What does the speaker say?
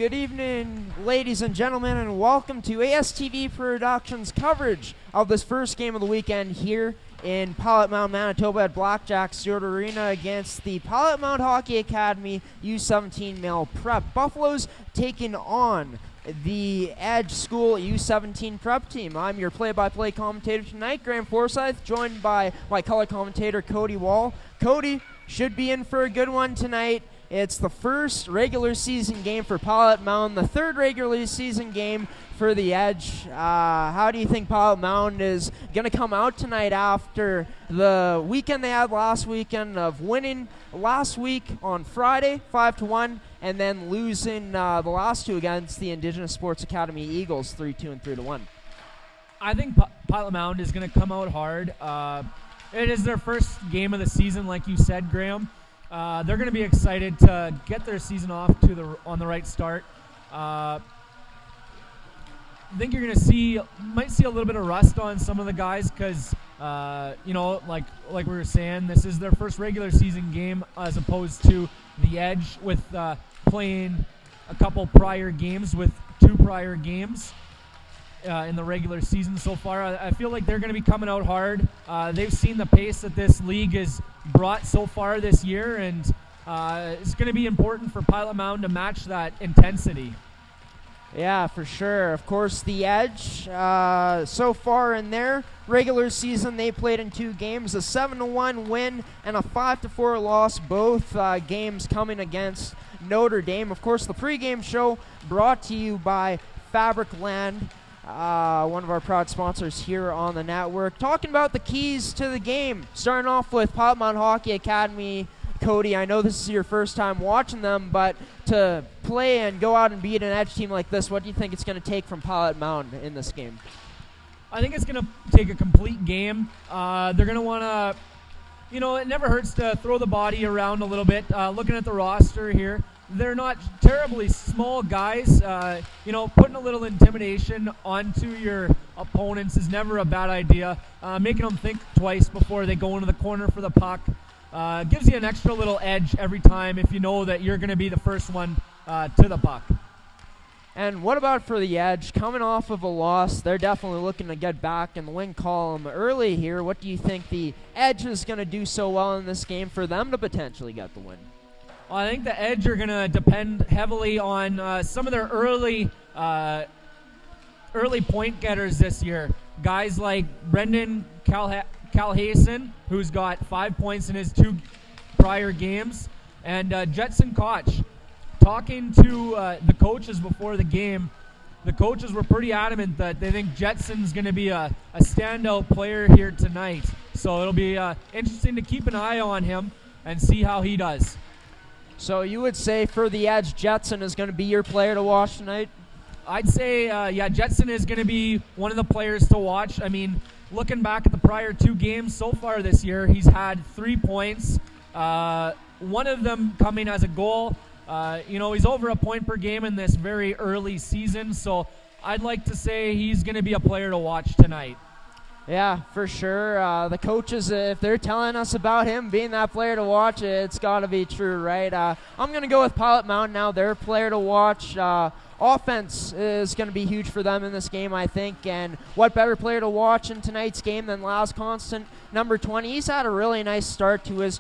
Good evening, ladies and gentlemen, and welcome to ASTV Productions coverage of this first game of the weekend here in Pilot Mound, Manitoba at Blackjack Stewart Arena against the Pilot Mound Hockey Academy U17 Male Prep. Buffaloes taking on the Edge School U17 Prep team. I'm your play-by-play commentator tonight, Graham Forsyth, joined by my color commentator, Cody Wall. Cody should be in for a good one tonight. It's the first regular season game for Pilot Mound, the third regular season game for the Edge. How do you think Pilot Mound is going to come out tonight after the weekend they had last weekend of winning last week on Friday 5-1 and then losing the last two against the Indigenous Sports Academy Eagles 3-2 and 3-1? I think Pilot Mound is going to come out hard. It is their first game of the season, like you said, Graham. They're going to be excited to get their season off on the right start. I think you're going to might see a little bit of rust on some of the guys because, like we were saying, this is their first regular season game as opposed to the Edge with playing a couple prior games with two prior games in the regular season so far. I feel like they're going to be coming out hard. They've seen the pace that this league has brought so far this year, and it's going to be important for Pilot Mound to match that intensity. Yeah, for sure. Of course, the Edge, so far in their regular season, they played in two games, a 7-1 win and a 5-4 loss, both games coming against Notre Dame. Of course, the pregame show brought to you by Fabric Land, one of our proud sponsors here on the network. Talking about the keys to the game, starting off with Pilot Mound Hockey Academy. Cody, I know this is your first time watching them, but to play and go out and beat an Edge team like this, what do you think it's going to take from Pilot Mound in this game? I think it's going to take a complete game. They're going to want to, it never hurts to throw the body around a little bit. Looking at the roster here, they're not terribly small guys. Putting a little intimidation onto your opponents is never a bad idea. Making them think twice before they go into the corner for the puck gives you an extra little edge every time if you know that you're going to be the first one to the puck. And what about for the Edge? Coming off of a loss, they're definitely looking to get back in the win column early here. What do you think the Edge is going to do so well in this game for them to potentially get the win? Well, I think the Edge are going to depend heavily on some of their early point getters this year. Guys like Brendan Calhason, who's got 5 points in his two prior games, and Jetson Koch. Talking to the coaches before the game, the coaches were pretty adamant that they think Jetson's going to be a standout player here tonight. So it'll be interesting to keep an eye on him and see how he does. So you would say for the Edge, Jetson is going to be your player to watch tonight? I'd say, Jetson is going to be one of the players to watch. I mean, looking back at the prior two games so far this year, he's had 3 points, one of them coming as a goal. He's over a point per game in this very early season, so I'd like to say he's going to be a player to watch tonight. Yeah, for sure. The coaches, if they're telling us about him being that player to watch, it's got to be true, right? I'm going to go with Pilot Mound now. Their player to watch. Offense is going to be huge for them in this game, I think. And what better player to watch in tonight's game than Laz Constant, number 20? He's had a really nice start to his